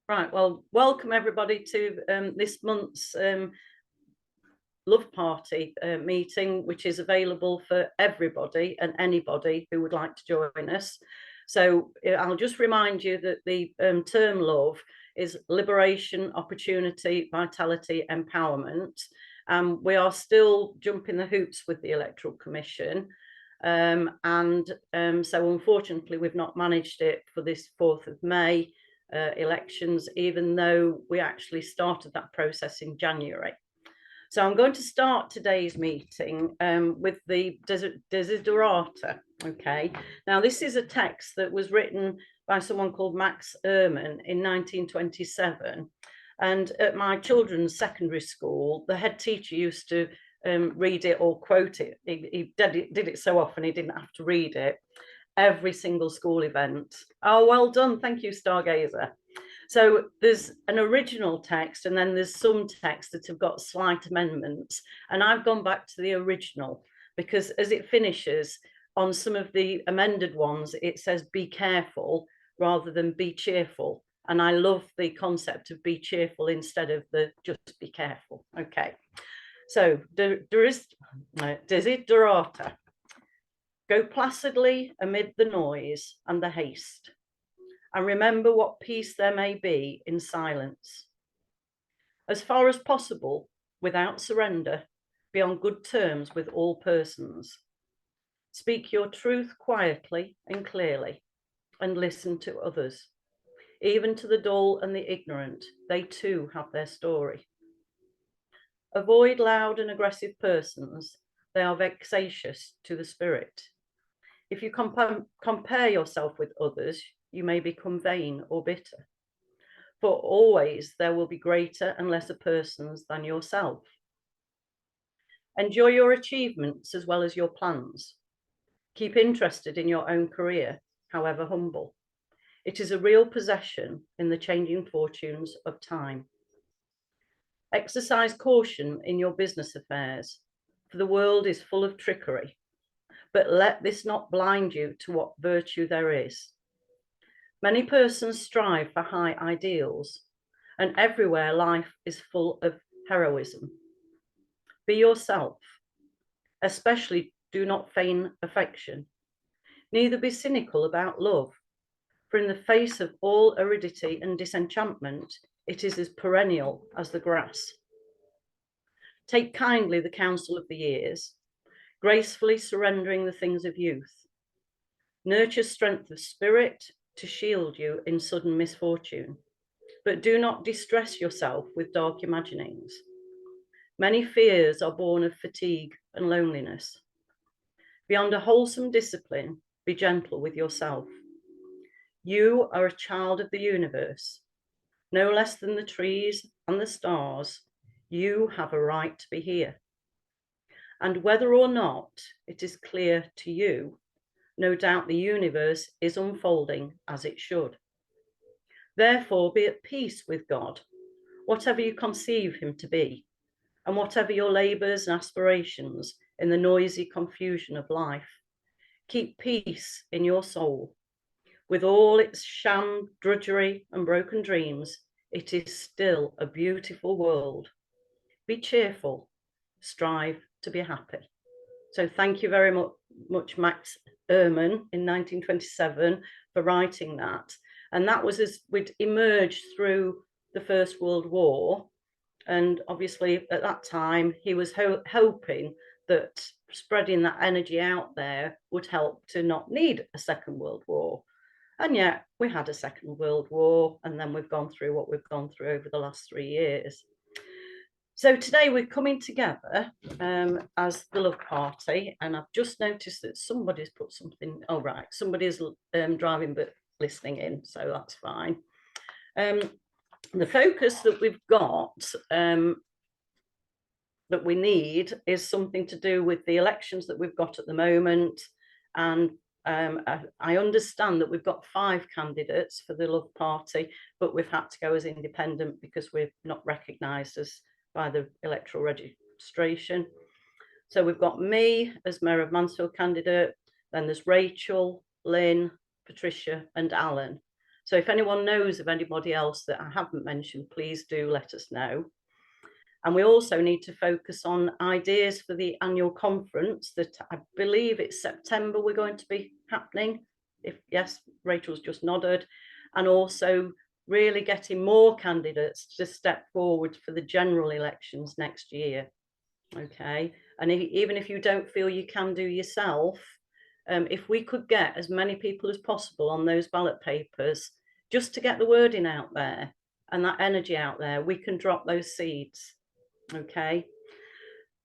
Right, well, welcome everybody to this month's Love Party meeting, which is available for everybody and anybody who would like to join us. So I'll just remind you that the term love is liberation, opportunity, vitality, empowerment. We are still jumping the hoops with the Electoral Commission. So unfortunately, we've not managed it for this 4th of May elections, even though we actually started that process in January. So I'm going to start today's meeting with the Desiderata. Okay, now this is a text that was written by someone called Max Ehrmann in 1927. And at my children's secondary school, the head teacher used to read it or quote it. He did it so often he didn't have to read it. Every single school event. Oh, well done. Thank you, Stargazer. So there's an original text and then there's some texts that have got slight amendments. And I've gone back to the original because as it finishes on some of the amended ones, it says be careful rather than be cheerful. And I love the concept of be cheerful instead of the just be careful. Okay. So Desiderata. Go placidly amid the noise and the haste, and remember what peace there may be in silence. As far as possible, without surrender, be on good terms with all persons. Speak your truth quietly and clearly, and listen to others. Even to the dull and the ignorant, they too have their story. Avoid loud and aggressive persons. They are vexatious to the spirit. If you compare yourself with others, you may become vain or bitter. For always there will be greater and lesser persons than yourself. Enjoy your achievements as well as your plans. Keep interested in your own career, however humble. It is a real possession in the changing fortunes of time. Exercise caution in your business affairs, for the world is full of trickery. But let this not blind you to what virtue there is. Many persons strive for high ideals, and everywhere life is full of heroism. Be yourself, especially do not feign affection. Neither be cynical about love, for in the face of all aridity and disenchantment, it is as perennial as the grass. Take kindly the counsel of the years, gracefully surrendering the things of youth. Nurture strength of spirit to shield you in sudden misfortune, but do not distress yourself with dark imaginings. Many fears are born of fatigue and loneliness. Beyond a wholesome discipline, be gentle with yourself. You are a child of the universe. No less than the trees and the stars, you have a right to be here. And whether or not it is clear to you, no doubt the universe is unfolding as it should. Therefore, be at peace with God, whatever you conceive him to be, and whatever your labours and aspirations in the noisy confusion of life. Keep peace in your soul. With all its sham, drudgery, and broken dreams, it is still a beautiful world. Be cheerful, strive to be happy. So thank you very much, Max Ehrmann in 1927 for writing that. And that was as we'd emerged through the First World War. And obviously at that time, he was hoping that spreading that energy out there would help to not need a Second World War. And yet we had a Second World War, and then we've gone through what we've gone through over the last 3 years. So today we're coming together as the Love Party, and I've just noticed that somebody's put something, oh right, somebody's driving but listening in, so that's fine. The focus that we've got that we need is something to do with the elections that we've got at the moment. And I understand that we've got 5 candidates for the Love Party, but we've had to go as independent because we're not recognised as by the electoral registration. So we've got me as Mayor of Mansfield candidate, then there's Rachel, Lynn, Patricia and Alan. So if anyone knows of anybody else that I haven't mentioned, please do let us know. And we also need to focus on ideas for the annual conference that I believe it's September we're going to be happening. If yes, Rachel's just nodded. And also really getting more candidates to step forward for the general elections next year. Okay. And even if you don't feel you can do yourself, if we could get as many people as possible on those ballot papers, just to get the wording out there and that energy out there, we can drop those seeds. Okay.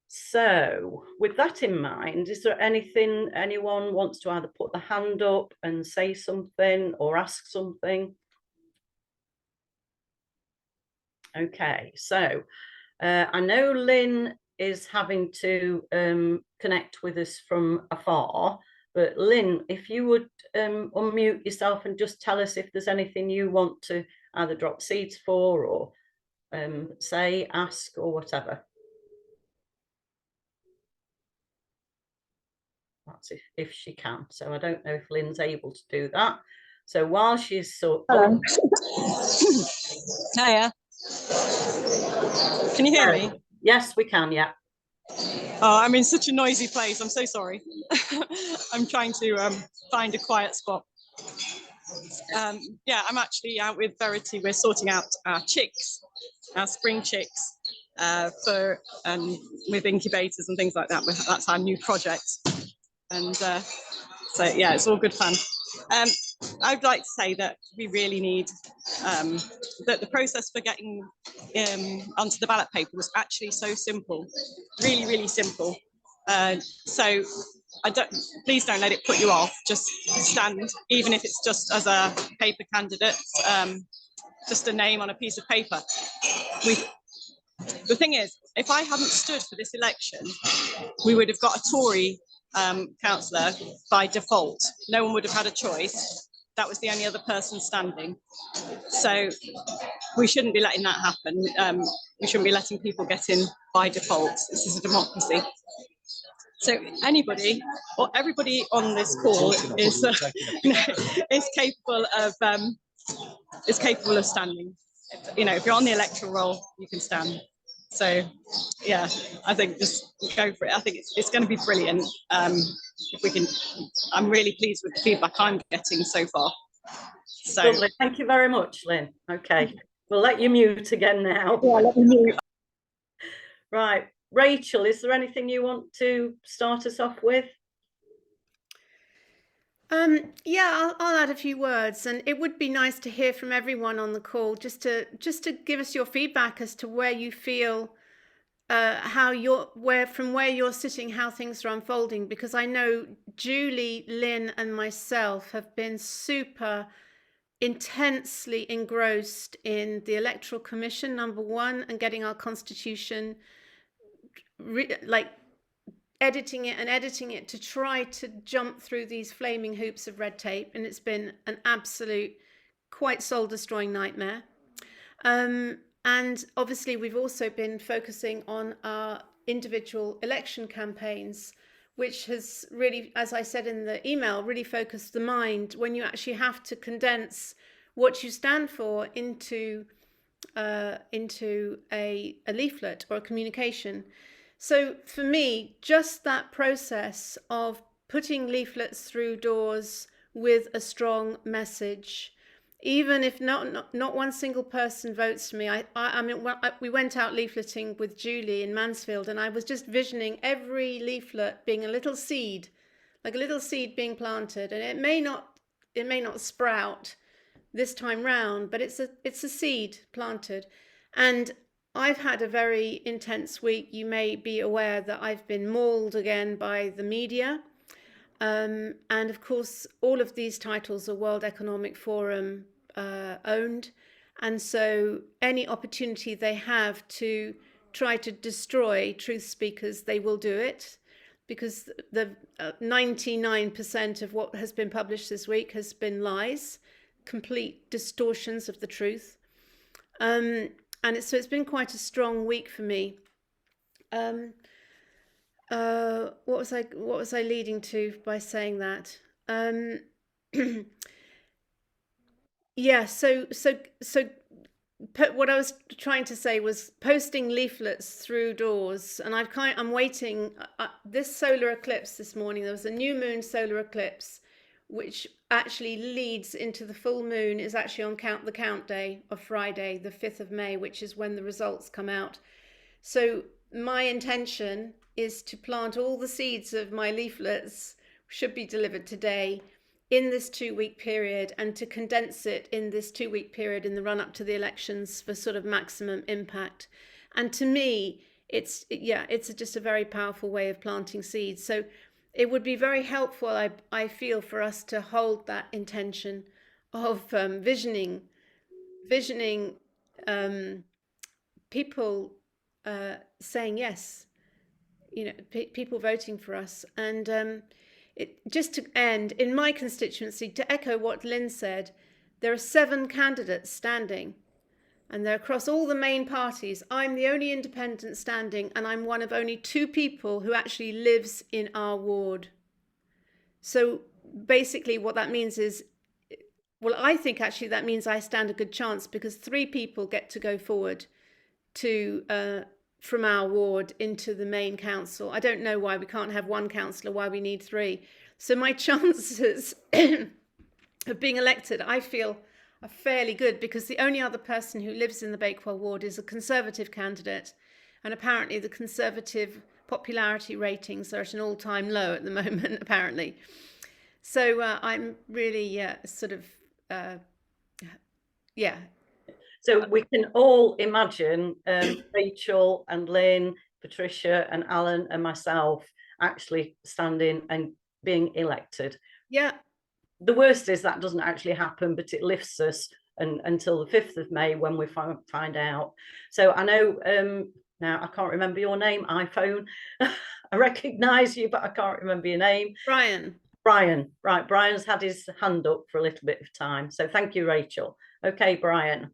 So with that in mind, is there anything anyone wants to either put the hand up and say something or ask something? Okay, so I know Lynn is having to connect with us from afar, but Lynn, if you would unmute yourself and just tell us if there's anything you want to either drop seeds for or say, ask or whatever. That's if she can. So I don't know if Lynn's able to do that. So while she's Hello. Hiya. Can you hear me? Yes, we can. Yeah. Oh, I'm in such a noisy place. I'm so sorry. I'm trying to find a quiet spot. Yeah, I'm actually out with Verity. We're sorting out our chicks, our spring chicks, for with incubators and things like that. That's our new project. And so, yeah, it's all good fun. I'd like to say that we really need that the process for getting onto the ballot paper was actually so simple, really, really simple. So please don't let it put you off. Just stand, even if it's just as a paper candidate, just a name on a piece of paper. The thing is, if I hadn't stood for this election, we would have got a Tory councillor by default. No one would have had a choice. That was the only other person standing. So we shouldn't be letting that happen. We shouldn't be letting people get in by default. This is a democracy. So anybody or everybody on this call is capable of standing. You know, if you're on the electoral roll, you can stand. So, yeah, I think just go for it. I think it's going to be brilliant. If we can, I'm really pleased with the feedback I'm getting so far. So, lovely. Thank you very much, Lynn. Okay, we'll let you mute again now. Yeah, let me mute. Right, Rachel, is there anything you want to start us off with? Yeah, I'll add a few words, and it would be nice to hear from everyone on the call, just to give us your feedback as to where you feel, from where you're sitting, how things are unfolding. Because I know Julie, Lynn, and myself have been super intensely engrossed in the Electoral Commission, number one, and getting our constitution editing it to try to jump through these flaming hoops of red tape, and it's been an absolute, quite soul-destroying nightmare. And obviously we've also been focusing on our individual election campaigns, which has really, as I said in the email, really focused the mind when you actually have to condense what you stand for into a leaflet or a communication. So for me, just that process of putting leaflets through doors with a strong message, even if not one single person votes for me. I mean, we went out leafleting with Julie in Mansfield, and I was just visioning every leaflet being a little seed, like a little seed being planted, and it may not sprout this time round, but it's a seed planted. And I've had a very intense week. You may be aware that I've been mauled again by the media. And of course, all of these titles are World Economic Forum owned. And so any opportunity they have to try to destroy truth speakers, they will do it, because the 99% of what has been published this week has been lies, complete distortions of the truth. And it's been quite a strong week for me. What was I leading to by saying that? Yeah, what I was trying to say was posting leaflets through doors, and I'm waiting. This solar eclipse this morning, there was a new moon solar eclipse, which actually leads into the full moon. Is actually on the count day of Friday, the 5th of May, which is when the results come out. So my intention is to plant all the seeds of my leaflets, should be delivered today, in this 2-week period, and to condense it in this 2-week period in the run up to the elections for sort of maximum impact. And to me, it's just a very powerful way of planting seeds. So it would be very helpful, I feel, for us to hold that intention of visioning people saying yes, people voting for us. And just to end, in my constituency, to echo what Lynn said, there are 7 candidates standing, and they're across all the main parties. I'm the only independent standing, and I'm one of only 2 people who actually lives in our ward. So basically what that means is, well, I think actually that means I stand a good chance, because 3 people get to go forward to from our ward into the main council. I don't know why we can't have 1 councillor, why we need 3. So my chances of being elected, I feel, are fairly good, because the only other person who lives in the Bakewell ward is a Conservative candidate, and apparently the Conservative popularity ratings are at an all-time low at the moment, apparently. So I'm really yeah. So we can all imagine Rachel and Lynn, Patricia and Alan and myself actually standing and being elected. Yeah. The worst is that doesn't actually happen, but it lifts us until the 5th of May when we find out. So I know now I can't remember your name, iPhone. I recognise you, but I can't remember your name. Brian. Right. Brian's had his hand up for a little bit of time. So thank you, Rachel. Okay, Brian.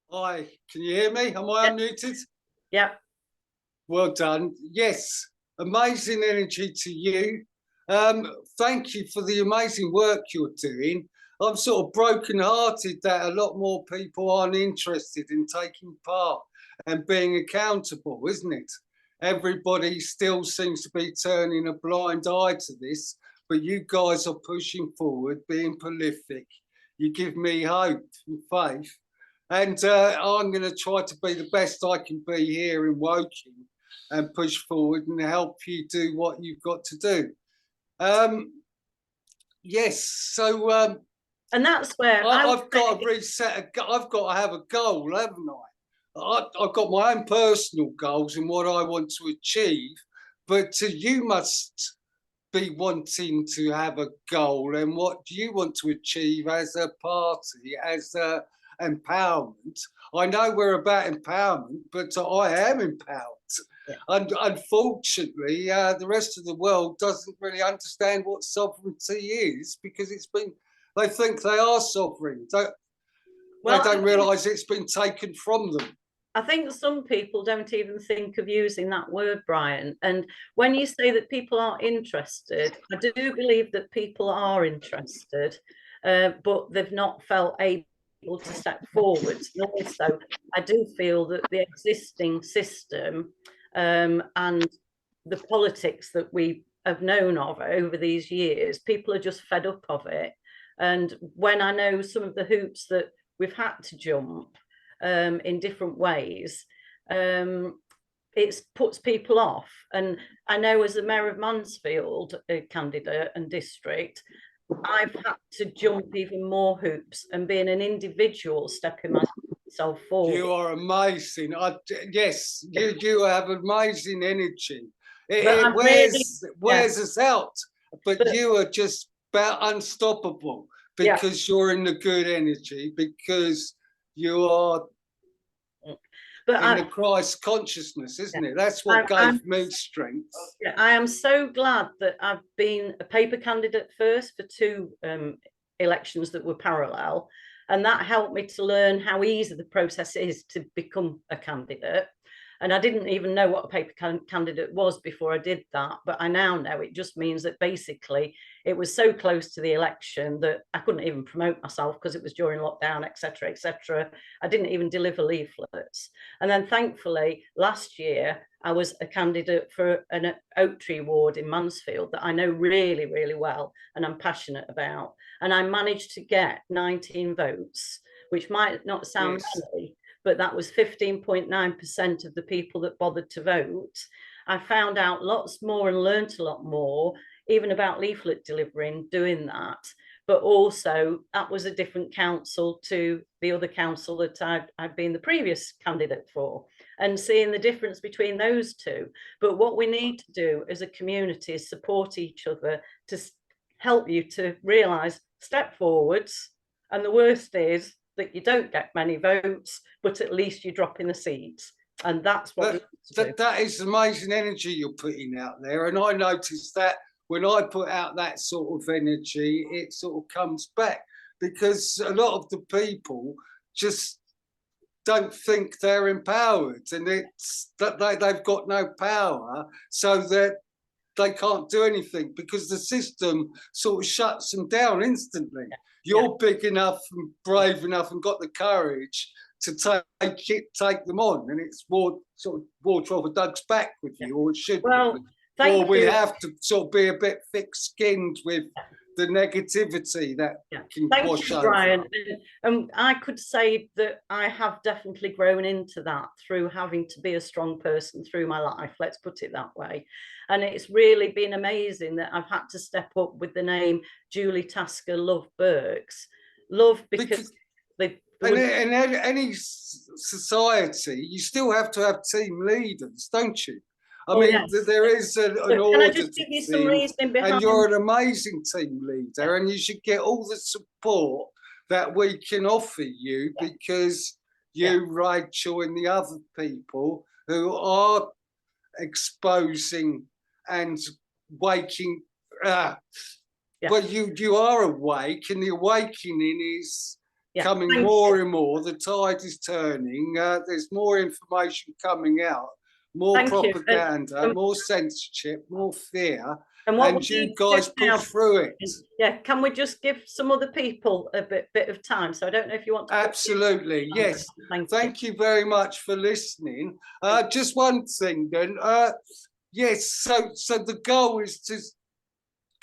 Hi, can you hear me? Am I unmuted? Yep. Well done. Yes, amazing energy to you. Thank you for the amazing work you're doing. I'm sort of broken-hearted that a lot more people aren't interested in taking part and being accountable, isn't it? Everybody still seems to be turning a blind eye to this, but you guys are pushing forward, being prolific. You give me hope and faith. And I'm going to try to be the best I can be here in Woking and push forward and help you do what you've got to do. Yes, so and that's where I've got to reset. I've got to have a goal, haven't I? I've got my own personal goals and what I want to achieve, but you must be wanting to have a goal, and what do you want to achieve as a party, as empowerment? I know we're about empowerment, but I am empowered. Yeah. And unfortunately, the rest of the world doesn't really understand what sovereignty is, because they think they are sovereign. They don't realise it's been taken from them. I think some people don't even think of using that word, Brian. And when you say that people are interested, I do believe that people are interested, but they've not felt able to step forward. And also, I do feel that the existing system and the politics that we have known of over these years, people are just fed up of it. And when I know some of the hoops that we've had to jump in different ways, it puts people off. And I know, as the Mayor of Mansfield candidate and district, I've had to jump even more hoops and being an individual, stepping myself forward. You are amazing. Yes, you have amazing energy. It wears us out, but you are just about unstoppable, because you're in the good energy, because you are in the Christ consciousness, isn't it? That's what gave me strength. I am so glad that I've been a paper candidate first for 2 elections that were parallel, and that helped me to learn how easy the process is to become a candidate. And I didn't even know what a paper candidate was before I did that, but I now know it just means that basically it was so close to the election that I couldn't even promote myself because it was during lockdown, etc., etc. I didn't even deliver leaflets. And then thankfully last year I was a candidate for an Oak Tree Ward in Mansfield that I know really, really well and I'm passionate about. And I managed to get 19 votes, which might not sound many, but that was 15.9% of the people that bothered to vote. I found out lots more and learnt a lot more, even about leaflet delivering, doing that. But also that was a different council to the other council that I'd been the previous candidate for, and seeing the difference between those two. But what we need to do as a community is support each other to help you to realise, step forwards. And the worst is that you don't get many votes, but at least you drop in the seats. And that's what that is amazing energy you're putting out there. And I noticed that when I put out that sort of energy, it sort of comes back, because a lot of the people just don't think they're empowered, and it's that they've got no power, so that they can't do anything because the system sort of shuts them down instantly. You're big enough and brave enough and got the courage to take them on, and it's more sort of water off a duck's back with you, or it should be. Or we have to sort of be a bit thick-skinned with the negativity that can wash over. Brian. And I could say that I have definitely grown into that through having to be a strong person through my life, let's put it that way. And it's really been amazing that I've had to step up with the name Julie Tasker Love Berks. Love because they... In any society, you still have to have team leaders, don't you? I mean, there is an order. Can I just give you some reasoning behind? And you're an amazing team leader, and you should get all the support that we can offer you, because you, Rachel, and the other people who are exposing and waking. Well, you are awake, and the awakening is coming more and more. The tide is turning. There's more information coming out. More propaganda, more censorship, more fear, and you guys push through it. Yeah, can we just give some other people a bit of time? So I don't know if you want to... Absolutely, yes. Thank you very much for listening. Just one thing then. Yes, so the goal is to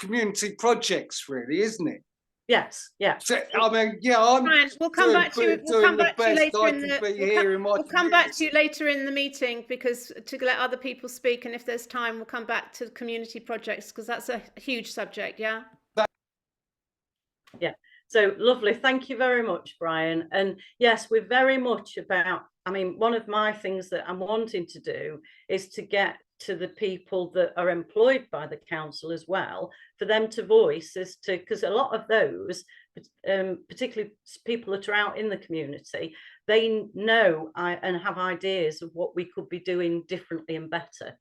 community projects, really, isn't it? Yes, yeah. So, I mean, I'm we'll come back to you. We'll come back to you later in the. We'll come back to you later in the meeting, because to let other people speak, and if there's time, we'll come back to community projects, because that's a huge subject. Yeah. Yeah. So lovely. Thank you very much, Brian. And yes, we're very much about. I mean, one of my things that I'm wanting to do is to get to the people that are employed by the council as well, for them to voice as to, because a lot of those, particularly people that are out in the community, they know and have ideas of what we could be doing differently and better.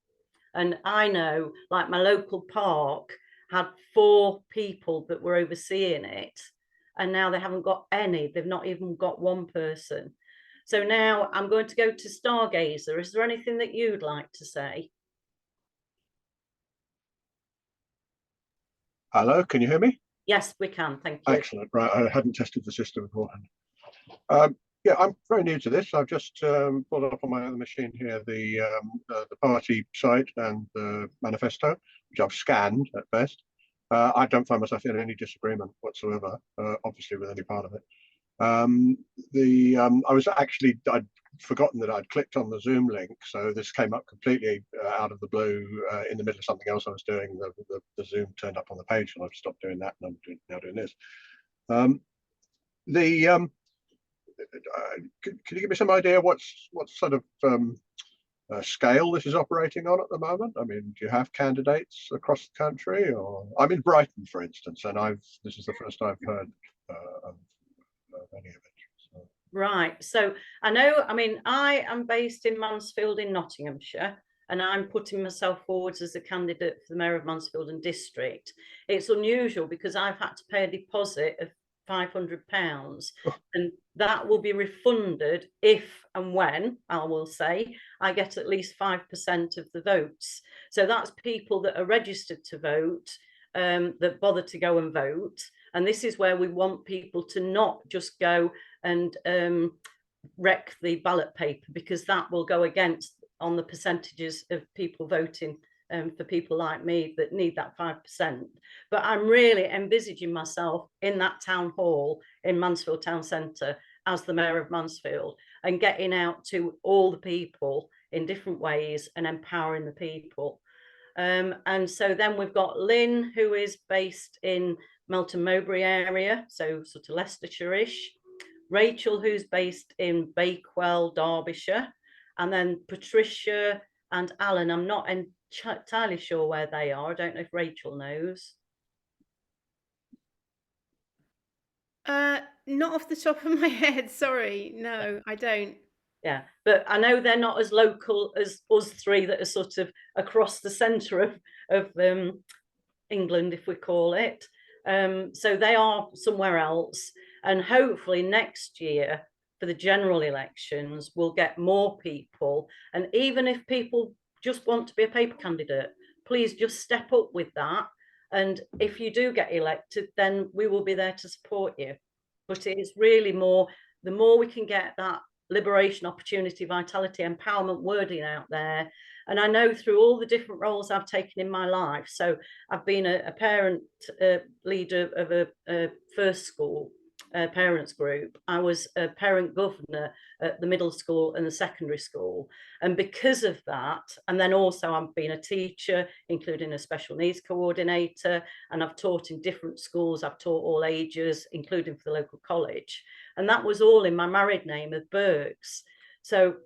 And I know, like, my local park had 4 people that were overseeing it, and now they haven't got any. They've not even got one person. So now I'm going to go to Stargazer. Is there anything that you'd like to say? Hello, can you hear me? Yes, we can. Thank you. Excellent. Right, I hadn't tested the system beforehand. Yeah, I'm very new to this. I've just pulled up on my other machine here the party site and the manifesto, which I've scanned at best. I don't find myself in any disagreement whatsoever, obviously, with any part of it. I was actually, I'd forgotten that I'd clicked on the Zoom link, so this came up completely out of the blue in the middle of something else I was doing. The Zoom turned up on the page, and I've stopped doing that, and I'm now doing this. Can you give me some idea what sort of scale this is operating on at the moment? I mean, do you have candidates across the country? Or I'm in Brighton, for instance, and this is the first I've heard of any of it. So. Right. So I know, I mean, I am based in Mansfield in Nottinghamshire, and I'm putting myself forward as a candidate for the Mayor of Mansfield and District. It's unusual because I've had to pay a deposit of £500, and that will be refunded if and when, I will say, I get at least 5% of the votes. So that's people that are registered to vote, that bother to go and vote. And this is where we want people to not just go and wreck the ballot paper, because that will go against on the percentages of people voting for people like me that need that 5%. But I'm really envisaging myself in that town hall in Mansfield Town Centre as the Mayor of Mansfield, and getting out to all the people in different ways and empowering the people. And so then we've got Lynn, who is based in Melton Mowbray area, so sort of Leicestershire-ish. Rachel, who's based in Bakewell, Derbyshire, and then Patricia and Alan. I'm not entirely sure where they are. I don't know if Rachel knows. Not off the top of my head, sorry. No, I don't. Yeah, but I know they're not as local as us three that are sort of across the centre of England, if we call it. So they are somewhere else. And hopefully next year for the general elections, we'll get more people. And even if people just want to be a paper candidate, please just step up with that. And if you do get elected, then we will be there to support you. But it is really more, the more we can get that liberation, opportunity, vitality, empowerment wording out there. And I know through all the different roles I've taken in my life, so I've been a parent leader of a first school parents group. I was a parent governor at the middle school and the secondary school. And because of that, and then also I've been a teacher, including a special needs coordinator, and I've taught in different schools. I've taught all ages, including for the local college. And that was all in my married name of Burks. So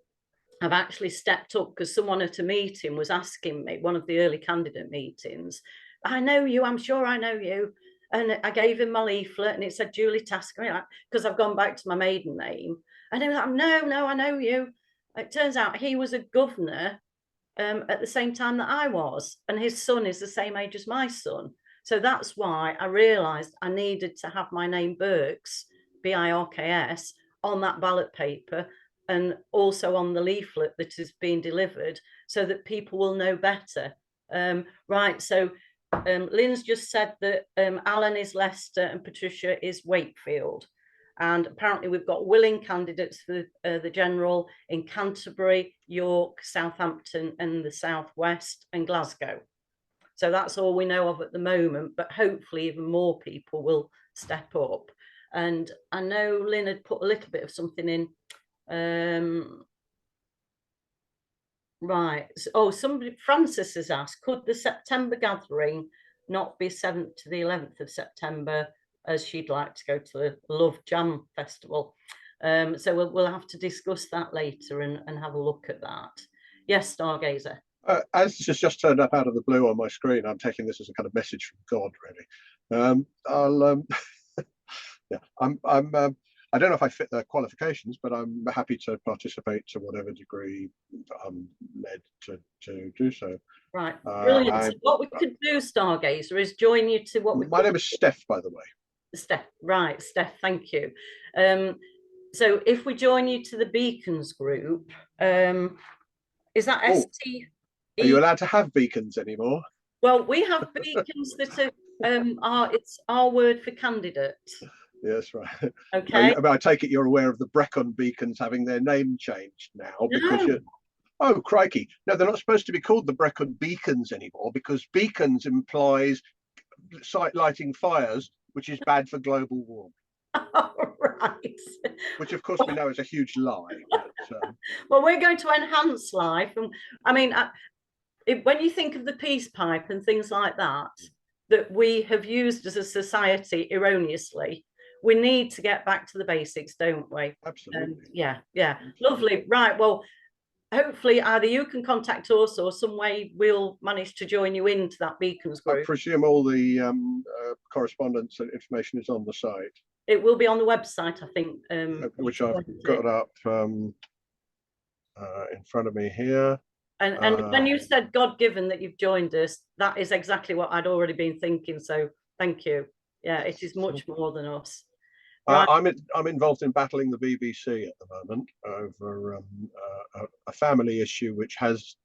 I've actually stepped up, because someone at a meeting was asking me, one of the early candidate meetings, I know you, I'm sure I know you. And I gave him my leaflet and it said Julie Tasker, because I've gone back to my maiden name. And he was like, no, I know you. It turns out he was a governor at the same time that I was. And his son is the same age as my son. So that's why I realised I needed to have my name Burks, B-I-R-K-S, on that ballot paper, and also on the leaflet that is being delivered, so that people will know better. Right, so Lynn's just said that Alan is Leicester and Patricia is Wakefield. And apparently we've got willing candidates for the general in Canterbury, York, Southampton and the Southwest and Glasgow. So that's all we know of at the moment, but hopefully even more people will step up. And I know Lynn had put a little bit of something in. Right. Oh, somebody, Francis has asked, could the September gathering not be 7th to the 11th of September, as she'd like to go to the Love Jam Festival? So we'll have to discuss that later and have a look at that. Yes, Stargazer. As this has just turned up out of the blue on my screen, I'm taking this as a kind of message from God, really. Yeah, I don't know if I fit the qualifications, but I'm happy to participate to whatever degree I'm led to do so. Right, brilliant. So what we could do, Stargazer, is join you to what we. My name is Steph, by the way. Steph, right, Steph, thank you. So if we join you to the Beacons group, is that ST? Are you allowed to have beacons anymore? Well, we have beacons that are it's our word for candidate. Yes, right. Okay. I take it you're aware of the Brecon Beacons having their name changed now, because No. Oh, crikey. No, they're not supposed to be called the Brecon Beacons anymore, because beacons implies lighting fires, which is bad for global warming. Oh, right. Which, of course, we know is a huge lie. But, well, we're going to enhance life. And I mean, when you think of the peace pipe and things like that, that we have used as a society erroneously, we need to get back to the basics, don't we? Absolutely. Yeah. Lovely. Right. Well, hopefully either you can contact us or some way we'll manage to join you into that Beacons group. I presume all the correspondence and information is on the site. It will be on the website, I think. Which I've got up in front of me here. And when you said God-given that you've joined us, that is exactly what I'd already been thinking. So thank you. Yeah, it is much more than us. Right. I'm involved in battling the BBC at the moment over a family issue which has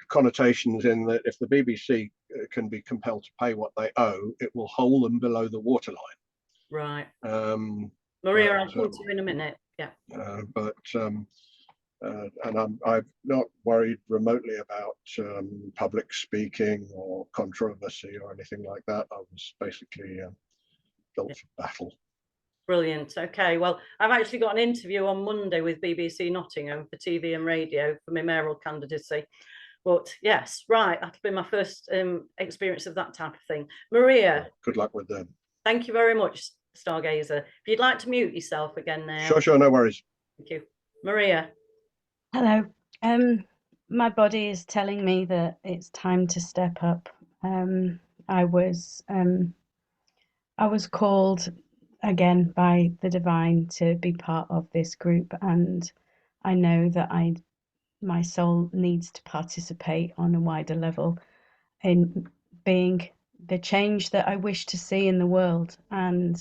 connotations in that if the BBC can be compelled to pay what they owe, it will hold them below the waterline. Right. Um, Maria, but, I'll come to you in a minute. Yeah. And I'm not worried remotely about public speaking or controversy or anything like that. I was basically built for battle. Brilliant. Okay. Well, I've actually got an interview on Monday with BBC Nottingham for TV and radio for my mayoral candidacy. But yes, right. That'll be my first experience of that type of thing. Maria. Good luck with them. Thank you very much, Stargazer. If you'd like to mute yourself again now. Sure, no worries. Thank you. Maria. Hello. My body is telling me that it's time to step up. I was called again by the divine to be part of this group, and I know that my soul needs to participate on a wider level in being the change that I wish to see in the world. And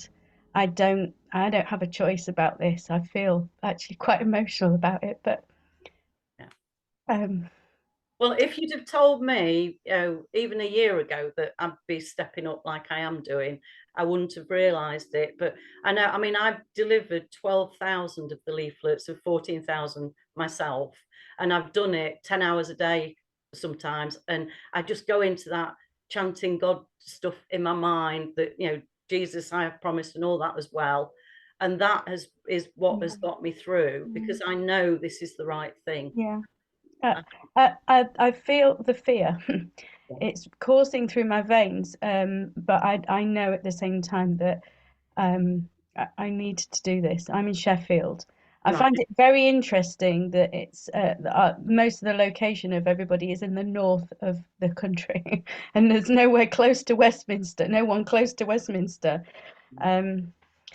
I don't have a choice about this. I feel actually quite emotional about it, but well, if you'd have told me, even a year ago that I'd be stepping up like I am doing, I wouldn't have realised it. But I know, I mean, I've delivered 12,000 of the leaflets of 14,000 myself, and I've done it 10 hours a day sometimes. And I just go into that chanting God stuff in my mind that, Jesus, I have promised, and all that as well. And that is what has got me through, because I know this is the right thing. Yeah. I feel the fear. It's coursing through my veins, but I know at the same time that I need to do this. I'm in Sheffield. I find it very interesting that it's most of the location of everybody is in the north of the country, and there's nowhere close to Westminster. No one close to Westminster.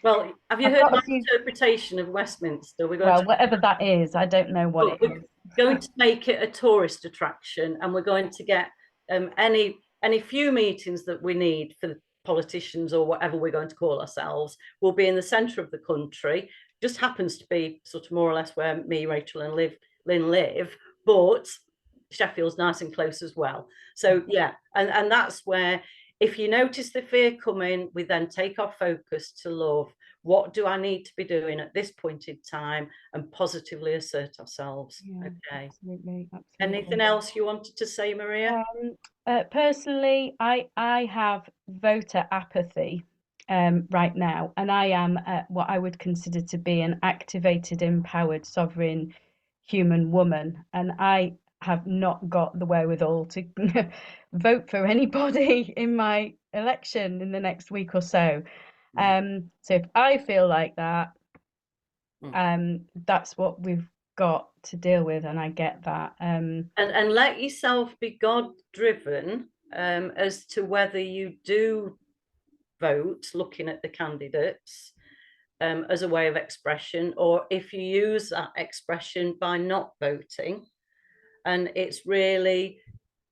Well, have you heard my interpretation of Westminster? Well, whatever that is, I don't know what it is. Going to make it a tourist attraction, and we're going to get any few meetings that we need for the politicians or whatever we're going to call ourselves will be in the centre of the country. Just happens to be sort of more or less where me, Rachel, and Lynn live, but Sheffield's nice and close as well. So yeah, and that's where, if you notice the fear coming, we then take our focus to love. What do I need to be doing at this point in time, and positively assert ourselves? Yeah, okay. Absolutely. Anything else you wanted to say, Maria? Personally, I have voter apathy right now, and I am what I would consider to be an activated, empowered, sovereign human woman, and I have not got the wherewithal to vote for anybody in my election in the next week or so. So if I feel like that, that's what we've got to deal with, and I get that. And let yourself be God-driven as to whether you do vote, looking at the candidates as a way of expression, or if you use that expression by not voting. And it's really,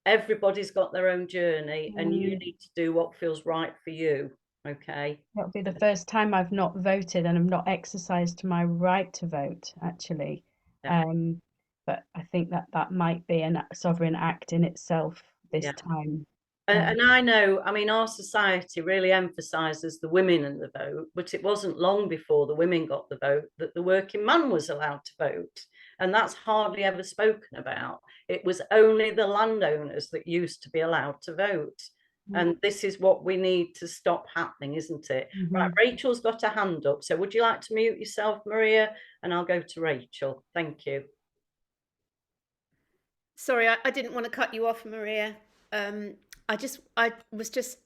everybody's got their own journey, and you need to do what feels right for you. Okay. It'll be the first time I've not voted, and I've not exercised my right to vote, actually. Yeah. But I think that might be a sovereign act in itself this time. And I know, I mean, our society really emphasises the women and the vote, but it wasn't long before the women got the vote that the working man was allowed to vote. And that's hardly ever spoken about. It was only the landowners that used to be allowed to vote. And this is what we need to stop happening, isn't it? Right, Rachel's got a hand up. So would you like to mute yourself, Maria? And I'll go to Rachel. Thank you. Sorry, I didn't want to cut you off, Maria. I was just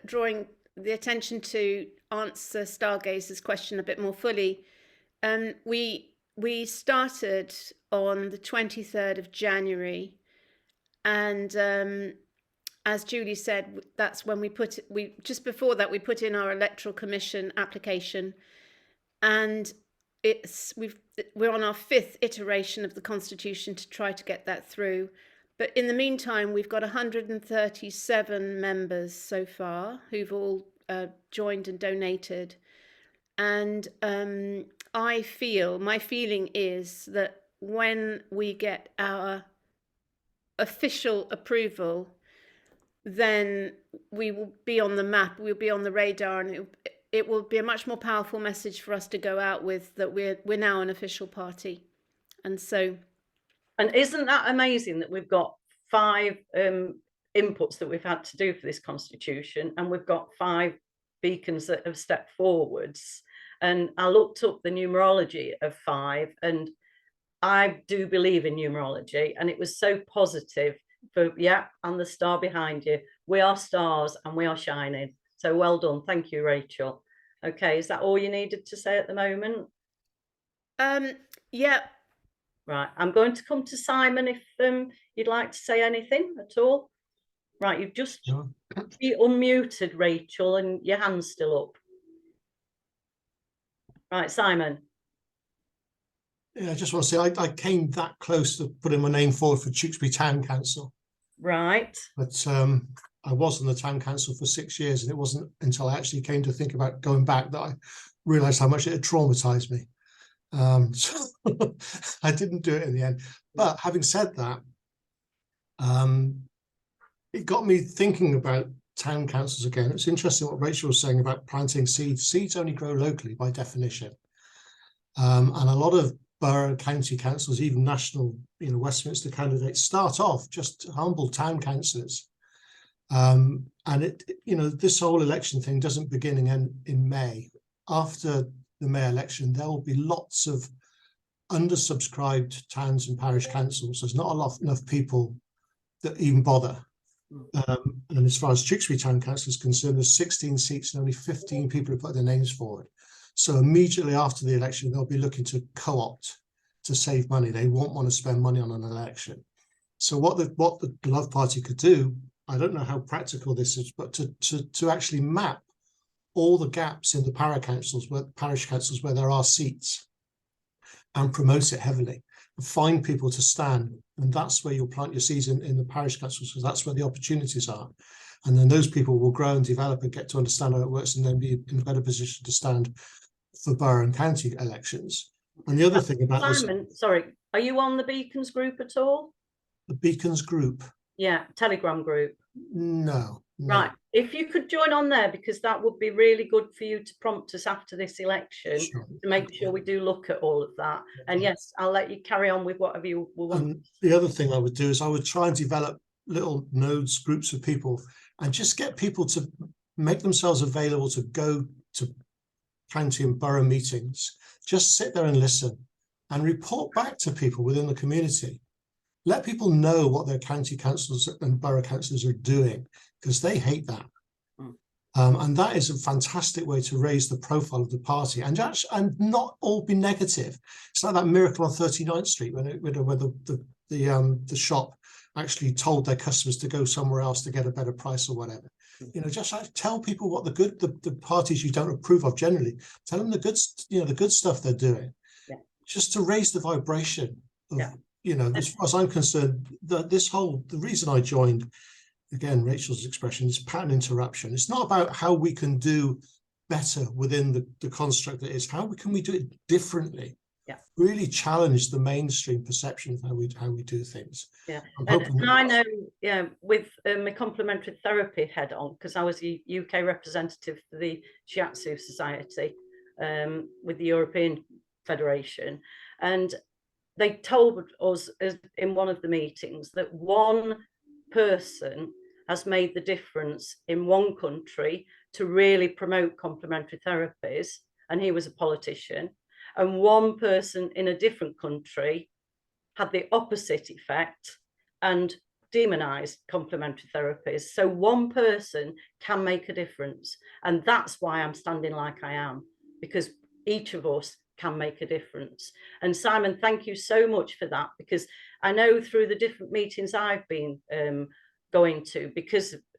drawing the attention to answer Stargazer's question a bit more fully. We started on the 23rd of January, and as Julie said, that's when just before that we put in our Electoral Commission application, and we're on our 5th iteration of the Constitution to try to get that through. But in the meantime, we've got 137 members so far who've all joined and donated. And my feeling is that when we get our official approval, then we will be on the map, we'll be on the radar, and it will be a much more powerful message for us to go out with, that we're now an official party. And so, and isn't that amazing that we've got 5 inputs that we've had to do for this constitution, and we've got 5 beacons that have stepped forwards. And I looked up the numerology of 5, and I do believe in numerology, and it was so positive for, yeah, and the star behind you. We are stars and we are shining. So well done. Thank you, Rachel. Okay, is that all you needed to say at the moment? Yeah. Right, I'm going to come to Simon if you'd like to say anything at all. Right, you've just be unmuted, Rachel, and your hand's still up. Right, Simon. Yeah, I just want to say I came that close to putting my name forward for Tewkesbury Town Council. Right. But I was on the Town Council for 6 years, and it wasn't until I actually came to think about going back that I realised how much it had traumatised me. So I didn't do it in the end. But having said that, it got me thinking about town councils again. It's interesting what Rachel was saying about planting seeds. Seeds only grow locally by definition. And a lot of borough, county councils, even national, Westminster candidates start off just humble town councillors. And this whole election thing doesn't begin in May. After the May election, there will be lots of undersubscribed towns and parish councils. There's not enough people that even bother. And as far as Tewkesbury Town Council is concerned, there's 16 seats and only 15 people who put their names forward. So immediately after the election, they'll be looking to co-opt to save money. They won't want to spend money on an election. So what the Love Party could do, I don't know how practical this is, but to actually map all the gaps in the parish councils where there are seats and promote it heavily. Find people to stand, and that's where you'll plant your seeds in the parish councils, because that's where the opportunities are. And then those people will grow and develop and get to understand how it works, and then be in a better position to stand for borough and county elections. And the other thing about Simon, sorry, are you on the Beacons group at all? The Beacons group? Yeah, Telegram group. No. Right, if you could join on there, because that would be really good for you to prompt us after this election, Sure. to make sure we do look at all of that. And yes, I'll let you carry on with whatever you want. And the other thing I would do is I would try and develop little nodes, groups of people, and just get people to make themselves available to go to county and borough meetings. Just sit there and listen and report back to people within the community. Let people know what their county councils and borough councillors are doing, because they hate that. And that is a fantastic way to raise the profile of the party and not all be negative. It's like that miracle on 39th Street when the shop actually told their customers to go somewhere else to get a better price or whatever. Just like tell people what the parties you don't approve of generally. Tell them the good stuff they're doing. Yeah. Just to raise the vibration of, as far as I'm concerned, the reason I joined, again, Rachel's expression, is pattern interruption. It's not about how we can do better within the construct that is. How can we do it differently? Yeah. Really challenge the mainstream perception of how we do things. Yeah. And I know, with my complementary therapy head on, because I was a UK representative for the Shiatsu Society with the European Federation, and they told us in one of the meetings that one person has made the difference in one country to really promote complementary therapies, and he was a politician, and one person in a different country had the opposite effect and demonized complementary therapies. So one person can make a difference, and that's why I'm standing like I am, because each of us can make a difference. And Simon, thank you so much for that, because I know through the different meetings I've been going to,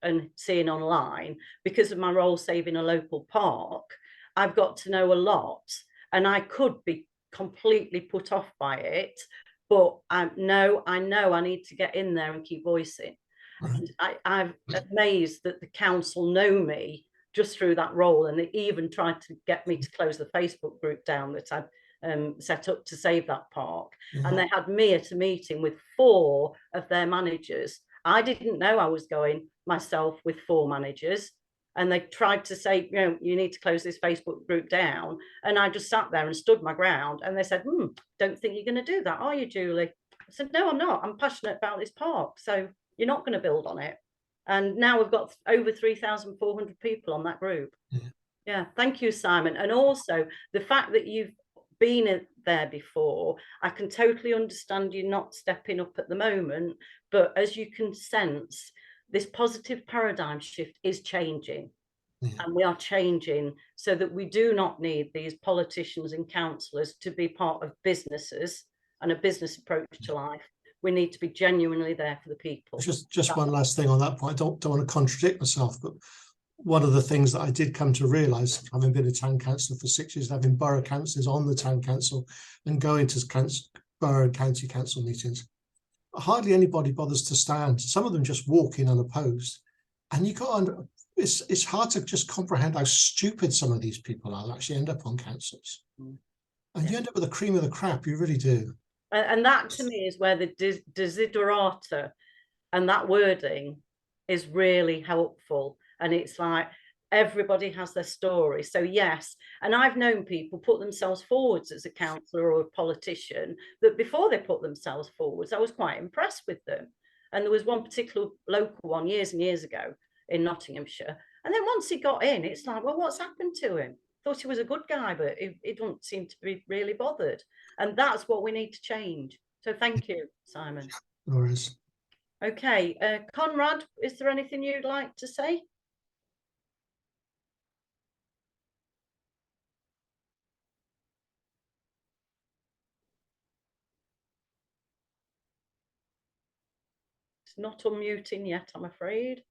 and seeing online, because of my role saving a local park, I've got to know a lot, and I could be completely put off by it, but I know I need to get in there and keep voicing. Right. I'm amazed that the council know me just through that role. And they even tried to get me to close the Facebook group down that I'd set up to save that park. And they had me at a meeting with 4 of their managers. I didn't know I was going myself with 4 managers. And they tried to say, you know, you need to close this Facebook group down. And I just sat there and stood my ground. And they said, don't think you're going to do that, are you, Julie? I said, no, I'm not. I'm passionate about this park. So you're not going to build on it. And now we've got over 3,400 people on that group. Yeah, thank you, Simon. And also the fact that you've been there before, I can totally understand you not stepping up at the moment. But as you can sense, this positive paradigm shift is changing. And we are changing so that we do not need these politicians and councillors to be part of businesses and a business approach to life. We need to be genuinely there for the people. Just one last thing on that point. I don't want to contradict myself, but one of the things that I did come to realise, having been a town councillor for 6 years, having borough councillors on the town council and going to borough and county council meetings, hardly anybody bothers to stand. Some of them just walk in unopposed, and you got it's hard to just comprehend how stupid some of these people are that actually end up on councils. And you end up with the cream of the crap, you really do. And that to me is where the desiderata and that wording is really helpful. And it's like everybody has their story. So yes, and I've known people put themselves forwards as a councillor or a politician that before they put themselves forwards, I was quite impressed with them. And there was one particular local one years and years ago in Nottinghamshire. And then once he got in, it's like, well, what's happened to him? Thought he was a good guy, but he don't seem to be really bothered. And that's what we need to change. So thank you, Simon. No worries. Okay, Conrad, is there anything you'd like to say? It's not unmuting yet, I'm afraid.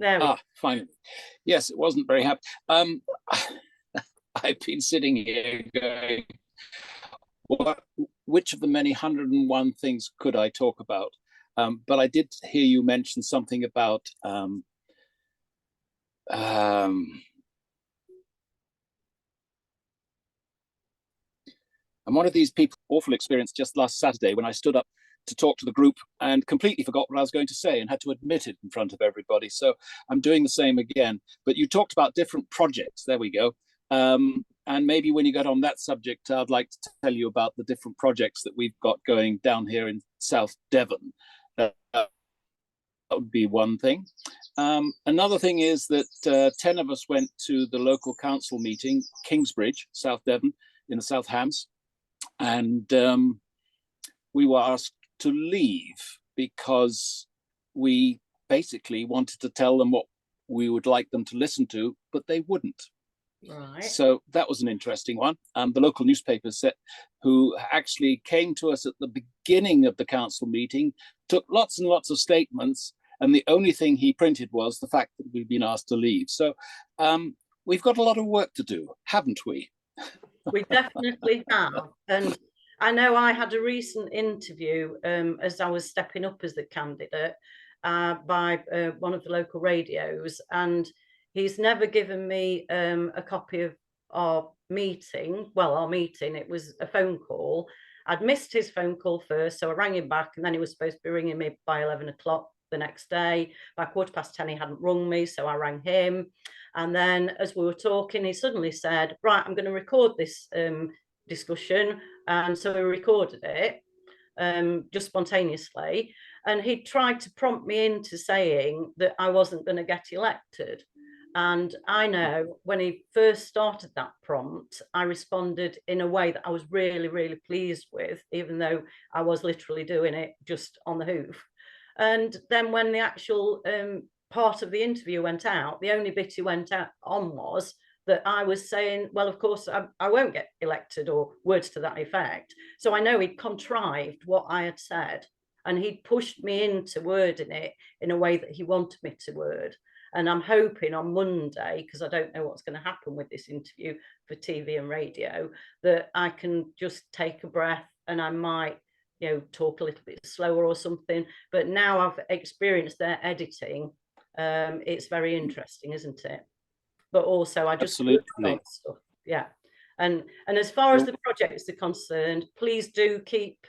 There we go. Fine. Yes, it wasn't very happy. I've been sitting here going, which of the many 101 things could I talk about? But I did hear you mention something about I'm one of these people, awful experience just last Saturday when I stood up to talk to the group and completely forgot what I was going to say and had to admit it in front of everybody. So I'm doing the same again. But you talked about different projects. There we go. And maybe when you get on that subject, I'd like to tell you about the different projects that we've got going down here in South Devon. That would be one thing. Another thing is that 10 of us went to the local council meeting, Kingsbridge, South Devon, in the South Hams. And we were asked to leave because we basically wanted to tell them what we would like them to listen to, but they wouldn't. Right. So that was an interesting one. The local newspapers who actually came to us at the beginning of the council meeting, took lots and lots of statements, and the only thing he printed was the fact that we've been asked to leave. So we've got a lot of work to do, haven't we? We definitely have. And I know I had a recent interview as I was stepping up as the candidate by one of the local radios, and he's never given me a copy of our meeting. Well, our meeting, it was a phone call. I'd missed his phone call first, so I rang him back, and then he was supposed to be ringing me by 11 o'clock the next day. By 10:15, he hadn't rung me, so I rang him. And then as we were talking, he suddenly said, right, I'm going to record this discussion. And so we recorded it just spontaneously. And he tried to prompt me into saying that I wasn't going to get elected. And I know when he first started that prompt, I responded in a way that I was really, really pleased with, even though I was literally doing it just on the hoof. And then when the actual part of the interview went out, the only bit he went out on was that I was saying, well, of course, I won't get elected, or words to that effect. So I know he'd contrived what I had said, and he'd pushed me into wording it in a way that he wanted me to word. And I'm hoping on Monday, because I don't know what's going to happen with this interview for TV and radio, that I can just take a breath and I might, talk a little bit slower or something. But now I've experienced their editing. It's very interesting, isn't it? But also I just work on stuff. Yeah. And as far as the projects are concerned, please do keep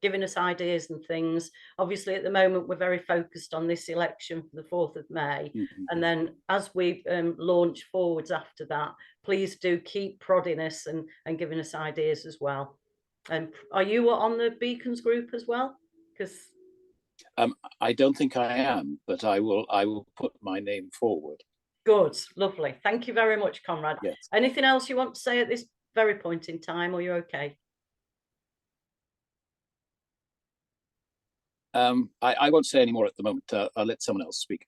giving us ideas and things. Obviously, at the moment, we're very focused on this election for the 4th of May. And then as we launch forwards after that, please do keep prodding us and giving us ideas as well. And are you on the Beacons group as well? Because I don't think I am, but I will put my name forward. Good, lovely. Thank you very much, Conrad. Yes. Anything else you want to say at this very point in time, or you're okay? I won't say any more at the moment. I'll let someone else speak.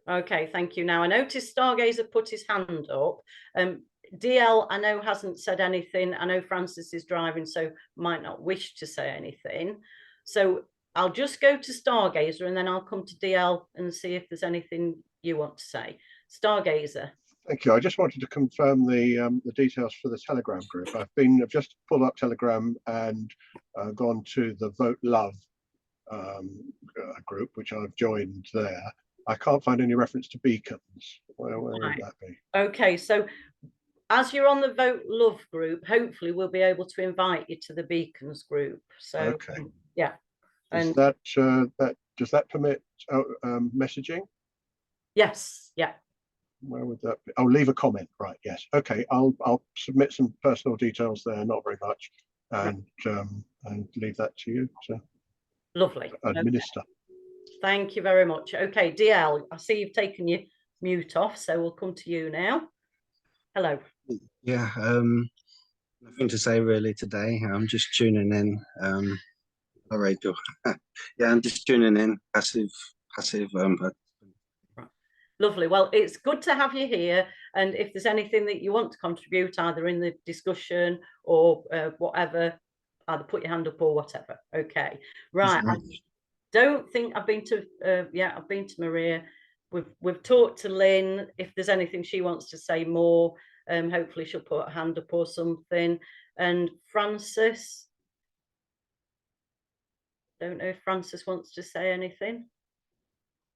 Okay, thank you. Now, I noticed Stargazer put his hand up. DL, I know, hasn't said anything. I know Francis is driving, so might not wish to say anything. So I'll just go to Stargazer and then I'll come to DL and see if there's anything you want to say. Stargazer. Thank you. I just wanted to confirm the details for the Telegram group. I've just pulled up Telegram and gone to the Vote Love group, which I've joined there. I can't find any reference to Beacons. Where would that be? Okay, so as you're on the Vote Love group, hopefully we'll be able to invite you to the Beacons group. So okay, yeah. And does that permit messaging? Yes. Yeah. Where would that be? Oh, leave a comment. Right. Yes. Okay. I'll submit some personal details there. Not very much, and leave that to you. So lovely. Administer. Okay. Thank you very much. Okay, DL, I see you've taken your mute off, so we'll come to you now. Hello. Yeah. Nothing to say really today. I'm just tuning in. All right, Joe. Yeah, I'm just tuning in. Passive. Lovely. Well, it's good to have you here. And if there's anything that you want to contribute, either in the discussion or whatever, either put your hand up or whatever. Okay. Right. I don't think I've been to. I've been to Maria. We've talked to Lynn. If there's anything she wants to say more, hopefully she'll put a hand up or something. And Francis. Don't know if Francis wants to say anything.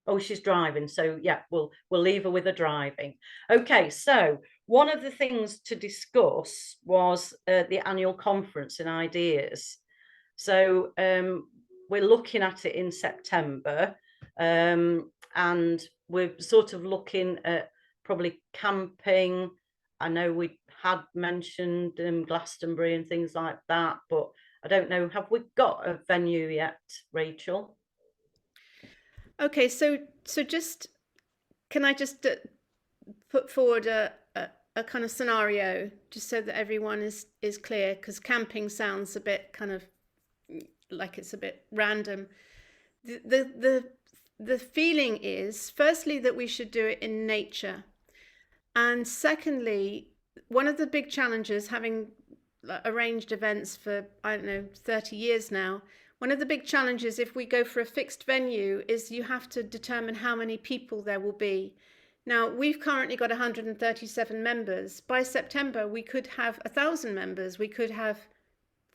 Oh, she's driving. So yeah, we'll leave her with her driving. Okay, so one of the things to discuss was the annual conference and ideas. So we're looking at it in September, and we're sort of looking at probably camping. I know we had mentioned Glastonbury and things like that, but I don't know, have we got a venue yet, Rachel? Okay, so just can I just put forward a kind of scenario just so that everyone is clear, because camping sounds a bit kind of like it's a bit random. The feeling is, firstly, that we should do it in nature, and secondly, one of the big challenges, having arranged events for, I don't know, 30 years now, one of the big challenges if we go for a fixed venue is you have to determine how many people there will be. Now, we've currently got 137 members. By September, we could have 1,000 members. We could have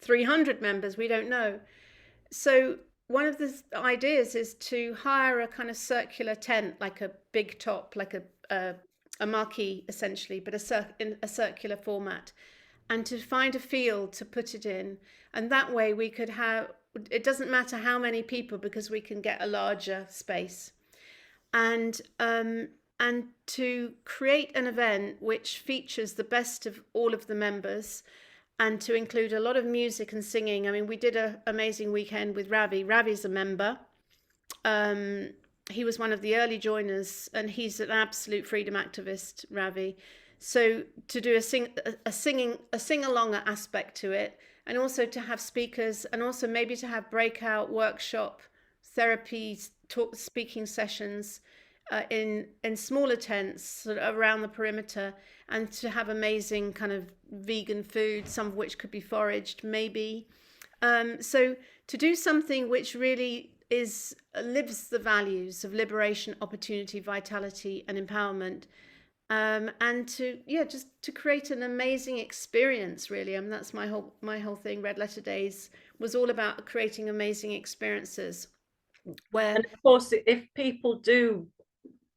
300 members. We don't know. So one of the ideas is to hire a kind of circular tent, like a big top, like a marquee essentially, but in a circular format, and to find a field to put it in. And that way we could have, it doesn't matter how many people, because we can get a larger space. And to create an event which features the best of all of the members, and to include a lot of music and singing. I mean, we did an amazing weekend with Ravi. Ravi's a member. He was one of the early joiners, and he's an absolute freedom activist, Ravi. So to do a sing-along aspect to it, and also to have speakers, and also maybe to have breakout workshop therapies, speaking sessions in smaller tents sort of around the perimeter, and to have amazing kind of vegan food, some of which could be foraged maybe. So to do something which really lives the values of liberation, opportunity, vitality and empowerment, and to create an amazing experience, really. I mean, that's my whole thing. Red Letter Days, was all about creating amazing experiences. Where, And of course, if people do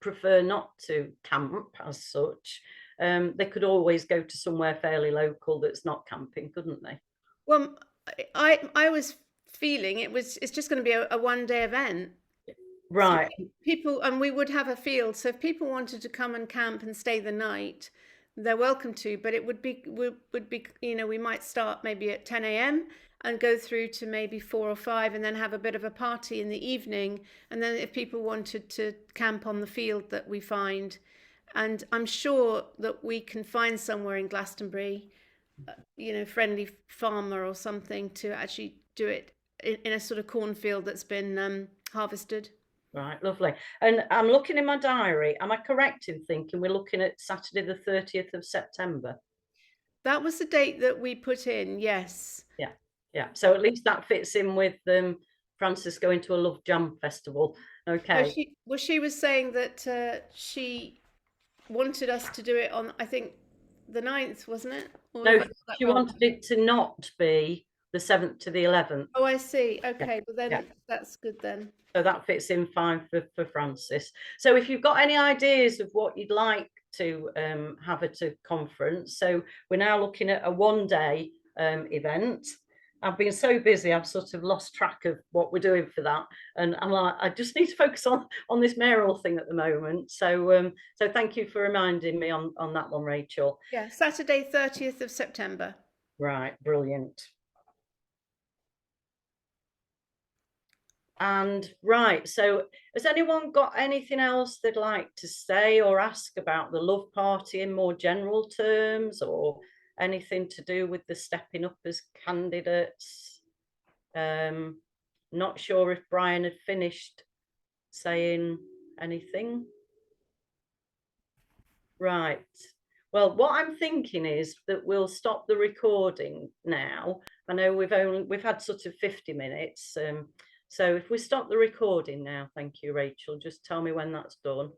prefer not to camp as such, they could always go to somewhere fairly local that's not camping, couldn't they? well, I was feeling it's just going to be a one-day event. Right. So people, and we would have a field. So if people wanted to come and camp and stay the night, they're welcome to. But it would be, you know, we might start maybe at 10 a.m. and go through to maybe 4 or 5, and then have a bit of a party in the evening. And then if people wanted to camp on the field that we find, and I'm sure that we can find somewhere in Glastonbury, you know, friendly farmer or something to actually do it in a sort of cornfield that's been harvested. Right, lovely. And I'm looking in my diary. Am I correct in thinking we're looking at Saturday the 30th of September? That was the date that we put in, yes. Yeah. So at least that fits in with Frances going to a Love Jam festival. Okay. She was saying that she wanted us to do it on, I think, the 9th, wasn't it? Or No, have I got that she wrong? wanted it to not be the 7th to the 11th. Oh, I see. Okay, well then Yeah. that's good then. So that fits in fine for Frances. So if you've got any ideas of what you'd like to have at a conference, so we're now looking at a one-day event. I've been so busy, I've sort of lost track of what we're doing for that, and I'm like, I just need to focus on this mayoral thing at the moment. So so thank you for reminding me on that one, Rachel. Yeah, Saturday 30th of September. Right, brilliant. And right, so has anyone got anything else they'd like to say or ask about the Love Party in more general terms, or anything to do with the stepping up as candidates? Not sure if Brian had finished saying anything. Right. Well, what I'm thinking is that we'll stop the recording now. I know we've had sort of 50 minutes. So if we stop the recording now, thank you, Rachel. Just tell me when that's done.